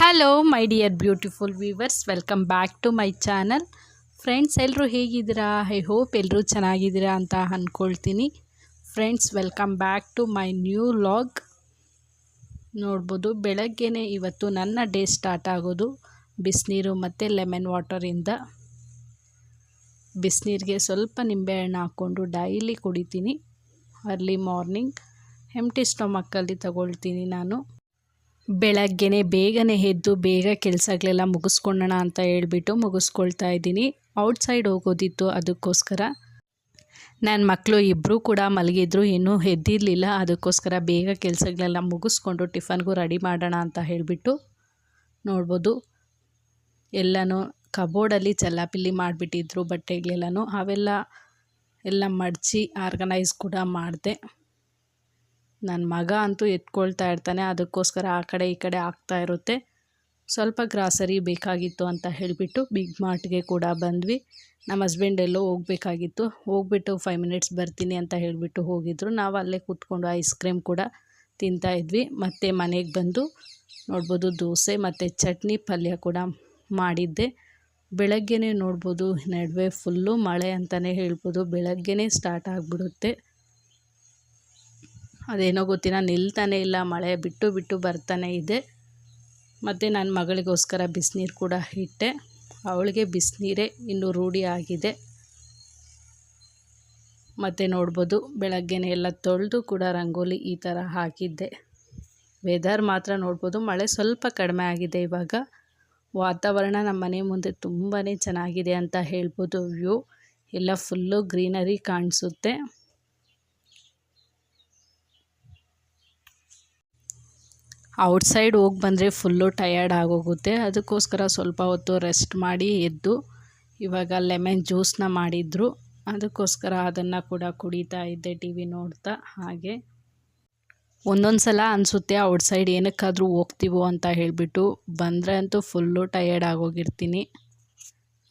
Hello my dear beautiful viewers, welcome back to my channel. Friends, ಎಲ್ಲರೂ ಹೇಗಿದ್ದೀರಾ? I hope ಎಲ್ಲರೂ ಚೆನ್ನಾಗಿದ್ದೀರಾ ಅಂತ ಅಂದ್ಕೊಳ್ತೀನಿ. Friends, welcome back to my new vlog. ನೋಡ್ಬೋದು, ಬೆಳಗ್ಗೆನೇ ಇವತ್ತು ನನ್ನ ಡೇ ಸ್ಟಾರ್ಟ್ ಆಗೋದು ಬಿಸಿನೀರು ಮತ್ತು ಲೆಮನ್ ವಾಟರಿಂದ. ಬಿಸಿನೀರಿಗೆ ಸ್ವಲ್ಪ ನಿಂಬೆಹಣ್ಣು ಹಾಕ್ಕೊಂಡು ಡೈಲಿ ಕುಡಿತೀನಿ. ಅರ್ಲಿ ಮಾರ್ನಿಂಗ್ ಎಂಟಿ ಸ್ಟೊಮಕ್ಕಲ್ಲಿ ತಗೊಳ್ತೀನಿ ನಾನು. ಬೆಳಗ್ಗೆನೇ ಬೇಗನೆ ಎದ್ದು ಬೇಗ ಕೆಲಸಗಳೆಲ್ಲ ಮುಗಿಸ್ಕೊಳ್ಳೋಣ ಅಂತ ಹೇಳ್ಬಿಟ್ಟು ಮುಗಿಸ್ಕೊಳ್ತಾ ಇದ್ದೀನಿ. ಔಟ್ಸೈಡ್ ಹೋಗೋದಿತ್ತು, ಅದಕ್ಕೋಸ್ಕರ. ನನ್ನ ಮಕ್ಕಳು ಇಬ್ಬರೂ ಕೂಡ ಮಲಗಿದ್ರು, ಇನ್ನೂ ಎದ್ದಿರಲಿಲ್ಲ. ಅದಕ್ಕೋಸ್ಕರ ಬೇಗ ಕೆಲಸಗಳೆಲ್ಲ ಮುಗಿಸ್ಕೊಂಡು ಟಿಫನ್ಗೂ ರೆಡಿ ಮಾಡೋಣ ಅಂತ ಹೇಳಿಬಿಟ್ಟು ನೋಡ್ಬೋದು, ಎಲ್ಲನೂ ಕಬೋರ್ಡಲ್ಲಿ ಚಲ್ಲಾಪಿಲ್ಲಿ ಮಾಡಿಬಿಟ್ಟಿದ್ರು ಬಟ್ಟೆಗಳೆಲ್ಲನೂ. ಅವೆಲ್ಲ ಮಡಚಿ ಆರ್ಗನೈಸ್ ಕೂಡ ಮಾಡಿದೆ. ನನ್ನ ಮಗ ಅಂತೂ ಎತ್ಕೊಳ್ತಾ ಇರ್ತಾನೆ, ಅದಕ್ಕೋಸ್ಕರ ಆ ಕಡೆ ಈ ಕಡೆ ಆಗ್ತಾ ಇರುತ್ತೆ. ಸ್ವಲ್ಪ ಗ್ರಾಸರಿ ಬೇಕಾಗಿತ್ತು ಅಂತ ಹೇಳಿಬಿಟ್ಟು ಬಿಗ್ ಮಾರ್ಟ್ಗೆ ಕೂಡ ಬಂದ್ವಿ. ನಮ್ಮ ಹಸ್ಬೆಂಡ್ ಎಲ್ಲೋ ಹೋಗಬೇಕಾಗಿತ್ತು, ಹೋಗ್ಬಿಟ್ಟು 5 ಮಿನಿಟ್ಸ್ ಬರ್ತೀನಿ ಅಂತ ಹೇಳಿಬಿಟ್ಟು ಹೋಗಿದ್ರು. ನಾವು ಅಲ್ಲೇ ಕೂತ್ಕೊಂಡು ಐಸ್ ಕ್ರೀಮ್ ಕೂಡ ತಿಂತಾಯಿದ್ವಿ. ಮತ್ತು ಮನೆಗೆ ಬಂದು ನೋಡ್ಬೋದು, ದೋಸೆ ಮತ್ತು ಚಟ್ನಿ ಪಲ್ಯ ಕೂಡ ಮಾಡಿದ್ದೆ. ಬೆಳಗ್ಗೆನೇ ನೋಡ್ಬೋದು, ನಡುವೆ ಫುಲ್ಲು ಮಳೆ ಅಂತಲೇ ಹೇಳ್ಬೋದು. ಬೆಳಗ್ಗೆನೇ ಸ್ಟಾರ್ಟ್ ಆಗಿಬಿಡುತ್ತೆ. ಅದೇನೋ ಗೊತ್ತಿಲ್ಲ, ನಿಲ್ತಾನೆ ಇಲ್ಲ, ಮಳೆ ಬಿಟ್ಟು ಬಿಟ್ಟು ಬರ್ತಾನೆ ಇದೆ. ಮತ್ತು ನನ್ನ ಮಗಳಿಗೋಸ್ಕರ ಬಿಸಿನೀರು ಕೂಡ ಇಟ್ಟೆ. ಅವಳಿಗೆ ಬಿಸಿನೀರೇ ಇನ್ನೂ ರೂಢಿ ಆಗಿದೆ. ಮತ್ತು ನೋಡ್ಬೋದು, ಬೆಳಗ್ಗೆನೇ ಎಲ್ಲ ತೊಳೆದು ಕೂಡ ರಂಗೋಲಿ ಈ ಥರ ಹಾಕಿದ್ದೆ. ವೆದರ್ ಮಾತ್ರ ನೋಡ್ಬೋದು, ಮಳೆ ಸ್ವಲ್ಪ ಕಡಿಮೆ ಆಗಿದೆ ಇವಾಗ. ವಾತಾವರಣ ನಮ್ಮ ಮನೆ ಮುಂದೆ ತುಂಬಾ ಚೆನ್ನಾಗಿದೆ ಅಂತ ಹೇಳ್ಬೋದು. ವ್ಯೂ ಎಲ್ಲ ಫುಲ್ಲು ಗ್ರೀನರಿ ಕಾಣಿಸುತ್ತೆ. ಔಟ್ಸೈಡ್ ಹೋಗಿ ಬಂದರೆ ಫುಲ್ಲು ಟಯರ್ಡ್ ಆಗೋಗುತ್ತೆ. ಅದಕ್ಕೋಸ್ಕರ ಸ್ವಲ್ಪ ಹೊತ್ತು ರೆಸ್ಟ್ ಮಾಡಿ ಎದ್ದು ಇವಾಗ ಲೆಮನ್ ಜ್ಯೂಸನ್ನ ಮಾಡಿದ್ರು. ಅದಕ್ಕೋಸ್ಕರ ಅದನ್ನು ಕೂಡ ಕುಡಿತಾ ಇದ್ದೆ ಟಿ ವಿ ನೋಡ್ತಾ. ಹಾಗೆ ಒಂದೊಂದು ಸಲ ಅನಿಸುತ್ತೆ, ಔಟ್ಸೈಡ್ ಏನಕ್ಕಾದರೂ ಹೋಗ್ತೀವೋ ಅಂತ ಹೇಳಿಬಿಟ್ಟು. ಬಂದರೆ ಅಂತೂ ಫುಲ್ಲು ಟಯರ್ಡ್ ಆಗೋಗಿರ್ತೀನಿ.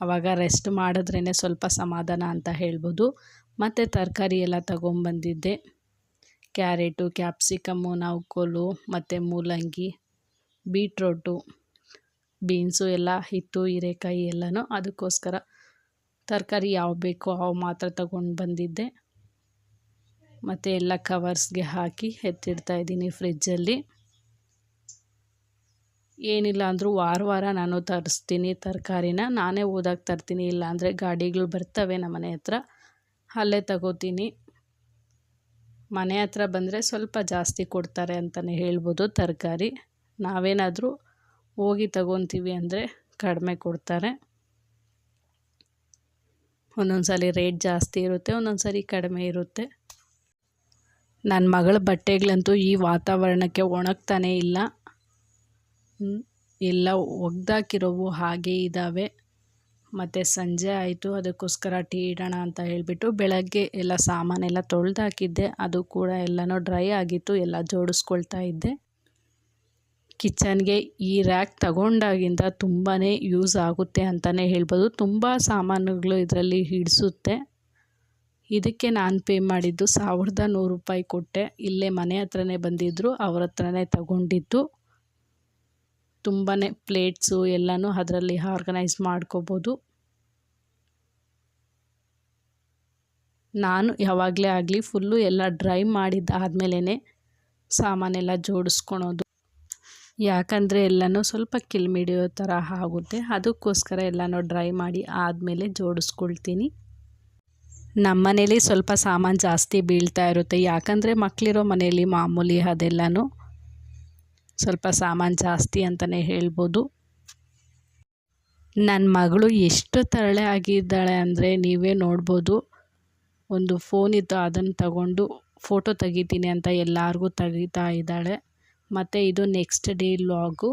ಆವಾಗ ರೆಸ್ಟ್ ಮಾಡಿದ್ರೇ ಸ್ವಲ್ಪ ಸಮಾಧಾನ ಅಂತ ಹೇಳ್ಬೋದು. ಮತ್ತು ತರಕಾರಿ ಎಲ್ಲ ತಗೊಂಬಂದಿದ್ದೆ. ಕ್ಯಾರೆಟು, ಕ್ಯಾಪ್ಸಿಕಮ್ಮು, ನೌಕೋಲು ಮತ್ತು ಮೂಲಂಗಿ, ಬೀಟ್ರೋಟು, ಬೀನ್ಸು ಎಲ್ಲ ಇತ್ತು, ಹೀರೆಕಾಯಿ ಎಲ್ಲನೂ. ಅದಕ್ಕೋಸ್ಕರ ತರಕಾರಿ ಯಾವ ಬೇಕೋ ಅವು ಮಾತ್ರ ತಗೊಂಡು ಬಂದಿದ್ದೆ. ಮತ್ತು ಎಲ್ಲ ಕವರ್ಸ್ಗೆ ಹಾಕಿ ಎತ್ತಿಡ್ತಾಯಿದ್ದೀನಿ ಫ್ರಿಜ್ಜಲ್ಲಿ. ಏನಿಲ್ಲ ಅಂದರೂ ವಾರ ನಾನು ತರಿಸ್ತೀನಿ ತರಕಾರಿನ. ನಾನೇ ಹೋದಾಗ ತರ್ತೀನಿ, ಇಲ್ಲಾಂದರೆ ಗಾಡಿಗಳು ಬರ್ತವೆ ನಮ್ಮ ಮನೆ ಹತ್ರ, ಅಲ್ಲೇ ತಗೋತೀನಿ. ಮನೆ ಹತ್ರ ಬಂದರೆ ಸ್ವಲ್ಪ ಜಾಸ್ತಿ ಕೊಡ್ತಾರೆ ಅಂತಲೇ ಹೇಳ್ಬೋದು ತರಕಾರಿ. ನಾವೇನಾದರೂ ಹೋಗಿ ತಗೊತೀವಿ ಅಂದರೆ ಕಡಿಮೆ ಕೊಡ್ತಾರೆ. ಒಂದೊಂದು ಸಲ ರೇಟ್ ಜಾಸ್ತಿ ಇರುತ್ತೆ, ಒಂದೊಂದು ಸಲ ಕಡಿಮೆ ಇರುತ್ತೆ. ನನ್ನ ಮಗಳ ಬಟ್ಟೆಗಳಂತೂ ಈ ವಾತಾವರಣಕ್ಕೆ ಒಣಗ್ತಾನೇ ಇಲ್ಲ. ಎಲ್ಲ ಒಗ್ದಾಕಿರೋವು ಹಾಗೇ ಇದ್ದಾವೆ. ಮತ್ತು ಸಂಜೆ ಆಯಿತು, ಅದಕ್ಕೋಸ್ಕರ ಟೀ ಇಡೋಣ ಅಂತ ಹೇಳಿಬಿಟ್ಟು ಬೆಳಗ್ಗೆ ಎಲ್ಲ ಸಾಮಾನೆಲ್ಲ ತೊಳೆದಾಕಿದ್ದೆ. ಅದು ಕೂಡ ಎಲ್ಲನೂ ಡ್ರೈ ಆಗಿತ್ತು, ಎಲ್ಲ ಜೋಡಿಸ್ಕೊಳ್ತಾ ಇದ್ದೆ. ಕಿಚನ್ಗೆ ಈ ರ್ಯಾಕ್ ತಗೊಂಡಾಗಿಂದ ತುಂಬಾ ಯೂಸ್ ಆಗುತ್ತೆ ಅಂತಲೇ ಹೇಳ್ಬೋದು. ತುಂಬ ಸಾಮಾನುಗಳು ಇದರಲ್ಲಿ ಹಿಡಿಸುತ್ತೆ. ಇದಕ್ಕೆ ನಾನು ಪೇ ಮಾಡಿದ್ದು 1100 ರೂಪಾಯಿ ಕೊಟ್ಟೆ. ಇಲ್ಲೇ ಮನೆ ಹತ್ರನೇ ಬಂದಿದ್ದರು, ಅವ್ರ ಹತ್ರನೇ ತಗೊಂಡಿದ್ದು. ತುಂಬಾ ಪ್ಲೇಟ್ಸು ಎಲ್ಲನೂ ಅದರಲ್ಲಿ ಆರ್ಗನೈಸ್ ಮಾಡ್ಕೋಬೋದು. ನಾನು ಯಾವಾಗಲೇ ಆಗಲಿ ಫುಲ್ಲು ಎಲ್ಲ ಡ್ರೈ ಮಾಡಿದ್ದಾದಮೇಲೆ ಸಾಮಾನೆಲ್ಲ ಜೋಡಿಸ್ಕೊಳೋದು. ಯಾಕಂದರೆ ಎಲ್ಲನೂ ಸ್ವಲ್ಪ ಕಿಲ್ಮಿಡಿಯೋ ಥರ ಆಗುತ್ತೆ. ಅದಕ್ಕೋಸ್ಕರ ಎಲ್ಲನೂ ಡ್ರೈ ಮಾಡಿ ಆದಮೇಲೆ ಜೋಡಿಸ್ಕೊಳ್ತೀನಿ. ನಮ್ಮ ಮನೇಲಿ ಸ್ವಲ್ಪ ಸಾಮಾನು ಜಾಸ್ತಿ ಬೀಳ್ತಾ ಇರುತ್ತೆ, ಯಾಕಂದರೆ ಮಕ್ಕಳಿರೋ ಮನೆಯಲ್ಲಿ ಮಾಮೂಲಿ ಅದೆಲ್ಲನೂ ಸ್ವಲ್ಪ ಸಾಮಾನು ಜಾಸ್ತಿ ಅಂತಲೇ ಹೇಳ್ಬೋದು. ನನ್ನ ಮಗಳು ಎಷ್ಟು ತರಳೆ ಆಗಿದ್ದಾಳೆ ಅಂದರೆ ನೀವೇ ನೋಡ್ಬೋದು. ಒಂದು ಫೋನ್ ಇತ್ತು, ಅದನ್ನು ತಗೊಂಡು ಫೋಟೋ ತೆಗಿತೀನಿ ಅಂತ ಎಲ್ಲರಿಗೂ ತೆಗಿತಾ ಇದ್ದಾಳೆ. ಮತ್ತು ಇದು ನೆಕ್ಸ್ಟ್ ಡೇ ವ್ಲಾಗು.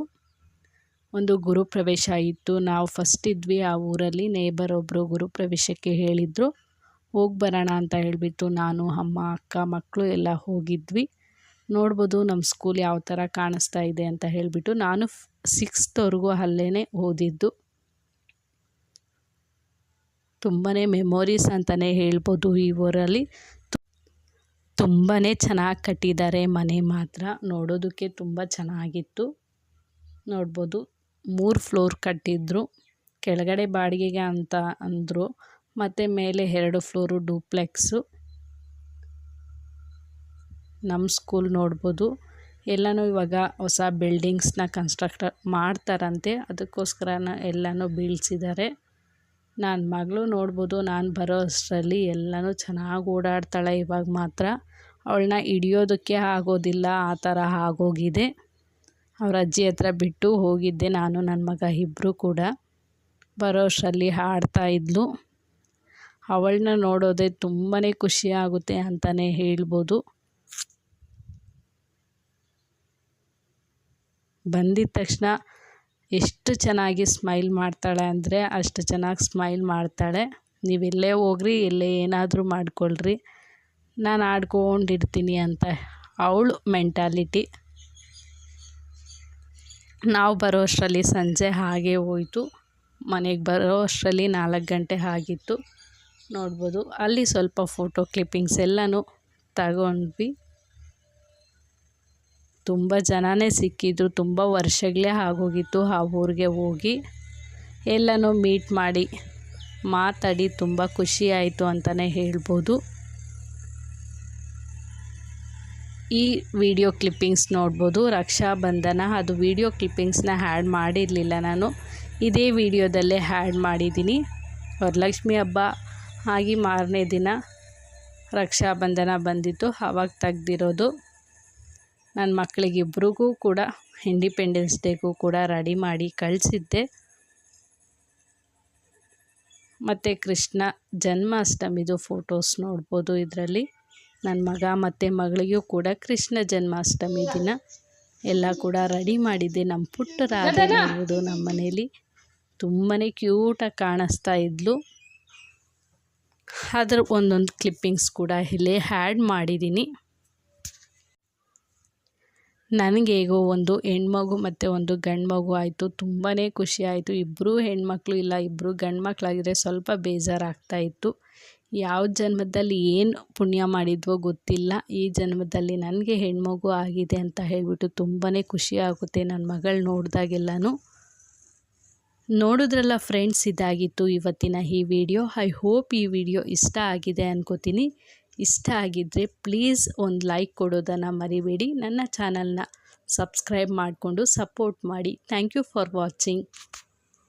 ಒಂದು ಗುರುಪ್ರವೇಶ ಇತ್ತು, ನಾವು ಫಸ್ಟ್ ಇದ್ವಿ ಆ ಊರಲ್ಲಿ. ನೇಬರ್ ಒಬ್ಬರು ಗುರುಪ್ರವೇಶಕ್ಕೆ ಹೇಳಿದರು, ಹೋಗಿ ಬರೋಣ ಅಂತ ಹೇಳಿಬಿಟ್ಟು ನಾನು, ಅಮ್ಮ, ಅಕ್ಕ, ಮಕ್ಕಳು ಎಲ್ಲ ಹೋಗಿದ್ವಿ. ನೋಡ್ಬೋದು ನಮ್ಮ ಸ್ಕೂಲ್ ಯಾವ ಥರ ಕಾಣಿಸ್ತಾ ಇದೆ ಅಂತ ಹೇಳಿಬಿಟ್ಟು. ನಾನು 6th ಅಲ್ಲೇ ಓದಿದ್ದು. ತುಂಬಾ ಮೆಮೊರೀಸ್ ಅಂತಲೇ ಹೇಳ್ಬೋದು. ಈ ಊರಲ್ಲಿ ತುಂಬಾ ಚೆನ್ನಾಗಿ ಕಟ್ಟಿದ್ದಾರೆ ಮನೆ ಮಾತ್ರ. ನೋಡೋದಕ್ಕೆ ತುಂಬ ಚೆನ್ನಾಗಿತ್ತು. ನೋಡ್ಬೋದು 3 ಫ್ಲೋರ್ ಕಟ್ಟಿದ್ರು. ಕೆಳಗಡೆ ಬಾಡಿಗೆಗೆ ಅಂತ ಅಂದರು, ಮತ್ತು ಮೇಲೆ 2 ಫ್ಲೋರು ಡೂಪ್ಲೆಕ್ಸು. ನಮ್ಮ ಸ್ಕೂಲ್ ನೋಡ್ಬೋದು. ಎಲ್ಲನೂ ಇವಾಗ ಹೊಸ ಬಿಲ್ಡಿಂಗ್ಸ್ನ ಕನ್ಸ್ಟ್ರಕ್ಟ್ ಮಾಡ್ತಾರಂತೆ, ಅದಕ್ಕೋಸ್ಕರ ಎಲ್ಲನೂ ಬೀಳ್ಸಿದ್ದಾರೆ. ನನ್ನ ಮಗಳು ನೋಡ್ಬೋದು, ನಾನು ಬರೋ ಅಷ್ಟರಲ್ಲಿ ಎಲ್ಲನೂ ಚೆನ್ನಾಗಿ ಓಡಾಡ್ತಾಳೆ. ಇವಾಗ ಮಾತ್ರ ಅವಳನ್ನ ಹಿಡಿಯೋದಕ್ಕೆ ಆಗೋದಿಲ್ಲ, ಆ ಥರ ಆಗೋಗಿದೆ. ಅವ್ರ ಅಜ್ಜಿ ಹತ್ರ ಬಿಟ್ಟು ಹೋಗಿದ್ದೆ ನಾನು ನನ್ನ ಮಗ ಇಬ್ಬರು ಕೂಡ. ಬರೋ ಅಷ್ಟರಲ್ಲಿ ಆಡ್ತಾಯಿದ್ಲು. ಅವಳನ್ನ ನೋಡೋದೇ ತುಂಬಾ ಖುಷಿ ಆಗುತ್ತೆ ಅಂತಲೇ ಹೇಳ್ಬೋದು. ಬಂದಿದ್ದ ತಕ್ಷಣ ಎಷ್ಟು ಚೆನ್ನಾಗಿ ಸ್ಮೈಲ್ ಮಾಡ್ತಾಳೆ ಅಂದರೆ ಅಷ್ಟು ಚೆನ್ನಾಗಿ ಸ್ಮೈಲ್ ಮಾಡ್ತಾಳೆ. ನೀವೆಲ್ಲೇ ಹೋಗ್ರಿ, ಎಲ್ಲೇ ಏನಾದರೂ ಮಾಡ್ಕೊಳ್ರಿ, ನಾನು ಆಡ್ಕೊಂಡಿರ್ತೀನಿ ಅಂತ ಅವಳು ಮೆಂಟಾಲಿಟಿ. ನಾವು ಬರೋ ಅಷ್ಟರಲ್ಲಿ ಸಂಜೆ ಹಾಗೇ ಹೋಯಿತು. ಮನೆಗೆ ಬರೋ ಅಷ್ಟರಲ್ಲಿ 4 ಗಂಟೆ ಆಗಿತ್ತು. ನೋಡ್ಬೋದು ಅಲ್ಲಿ ಸ್ವಲ್ಪ ಫೋಟೋ ಕ್ಲಿಪ್ಪಿಂಗ್ಸ್ ಎಲ್ಲನೂ ತಗೊಂಡ್ವಿ. ತುಂಬ ಜನನೇ ಸಿಕ್ಕಿದ್ರು. ತುಂಬ ವರ್ಷಗಳೇ ಆಗೋಗಿತ್ತು ಆ ಊರಿಗೆ ಹೋಗಿ. ಎಲ್ಲನೂ ಮೀಟ್ ಮಾಡಿ ಮಾತಾಡಿ ತುಂಬ ಖುಷಿ ಆಯಿತು ಅಂತಲೇ ಹೇಳ್ಬೋದು. ಈ ವಿಡಿಯೋ ಕ್ಲಿಪ್ಪಿಂಗ್ಸ್ ನೋಡ್ಬೋದು, ರಕ್ಷಾಬಂಧನ. ಅದು ವಿಡಿಯೋ ಕ್ಲಿಪ್ಪಿಂಗ್ಸ್ನ ಆ್ಯಡ್ ಮಾಡಿರಲಿಲ್ಲ ನಾನು, ಇದೇ ವಿಡಿಯೋದಲ್ಲೇ ಆ್ಯಡ್ ಮಾಡಿದ್ದೀನಿ. ವರಲಕ್ಷ್ಮಿ ಹಬ್ಬ ಆಗಿ ಮಾರನೇ ದಿನ ರಕ್ಷಾಬಂಧನ ಬಂದಿತ್ತು, ಆವಾಗ ತೆಗ್ದಿರೋದು. ನನ್ನ ಮಕ್ಕಳಿಗಿಬ್ರಿಗೂ ಕೂಡ ಇಂಡಿಪೆಂಡೆನ್ಸ್ ಡೇಗೂ ಕೂಡ ರೆಡಿ ಮಾಡಿ ಕಳಿಸಿದ್ದೆ. ಮತ್ತು ಕೃಷ್ಣ ಜನ್ಮಾಷ್ಟಮಿದು ಫೋಟೋಸ್ ನೋಡ್ಬೋದು ಇದರಲ್ಲಿ. ನನ್ನ ಮಗ ಮತ್ತು ಮಗಳಿಗೂ ಕೂಡ ಕೃಷ್ಣ ಜನ್ಮಾಷ್ಟಮಿ ದಿನ ಎಲ್ಲ ಕೂಡ ರೆಡಿ ಮಾಡಿದ್ದೆ. ನಮ್ಮ ಪುಟ್ಟ ರಾಧೆ ನೋಡ್ಬೋದು ನಮ್ಮ ಮನೇಲಿ ತುಂಬಾ ಕ್ಯೂಟಾಗಿ ಕಾಣಿಸ್ತಾ ಇದ್ಲು. ಅದರ ಒಂದೊಂದು ಕ್ಲಿಪ್ಪಿಂಗ್ಸ್ ಕೂಡ ಇಲ್ಲೇ ಆ್ಯಡ್ ಮಾಡಿದ್ದೀನಿ. ನನಗೆ ಹೇಗೋ ಒಂದು ಹೆಣ್ಮಗು ಮತ್ತು ಒಂದು ಗಂಡು ಮಗು ಆಯಿತು. ತುಂಬಾ ಖುಷಿ ಆಯಿತು. ಇಬ್ಬರೂ ಹೆಣ್ಮಕ್ಳು ಇಲ್ಲ, ಇಬ್ಬರು ಗಂಡು ಮಕ್ಕಳಾಗಿದ್ರೆ ಸ್ವಲ್ಪ ಬೇಜಾರಾಗ್ತಾಯಿತ್ತು. ಯಾವ ಜನ್ಮದಲ್ಲಿ ಏನು ಪುಣ್ಯ ಮಾಡಿದ್ವೋ ಗೊತ್ತಿಲ್ಲ, ಈ ಜನ್ಮದಲ್ಲಿ ನನಗೆ ಹೆಣ್ಮಗು ಆಗಿದೆ ಅಂತ ಹೇಳಿಬಿಟ್ಟು ತುಂಬಾ ಖುಷಿ ಆಗುತ್ತೆ ನನ್ನ ಮಗಳು ನೋಡಿದಾಗೆಲ್ಲನೂ. ನೋಡಿದ್ರಲ್ಲ ಫ್ರೆಂಡ್ಸ್, ಇದಾಗಿತ್ತು ಇವತ್ತಿನ ಈ ವಿಡಿಯೋ. ಐ ಹೋಪ್ ಈ ವಿಡಿಯೋ ಇಷ್ಟ ಆಗಿದೆ ಅನ್ಕೋತೀನಿ. ಇಷ್ಟ ಆಗಿದ್ದರೆ ಪ್ಲೀಸ್ ಒಂದು ಲೈಕ್ ಕೊಡೋದನ್ನು ಮರಿಬೇಡಿ. ನನ್ನ ಚಾನಲ್ನ ಸಬ್ಸ್ಕ್ರೈಬ್ ಮಾಡಿಕೊಂಡು ಸಪೋರ್ಟ್ ಮಾಡಿ. Thank you for watching.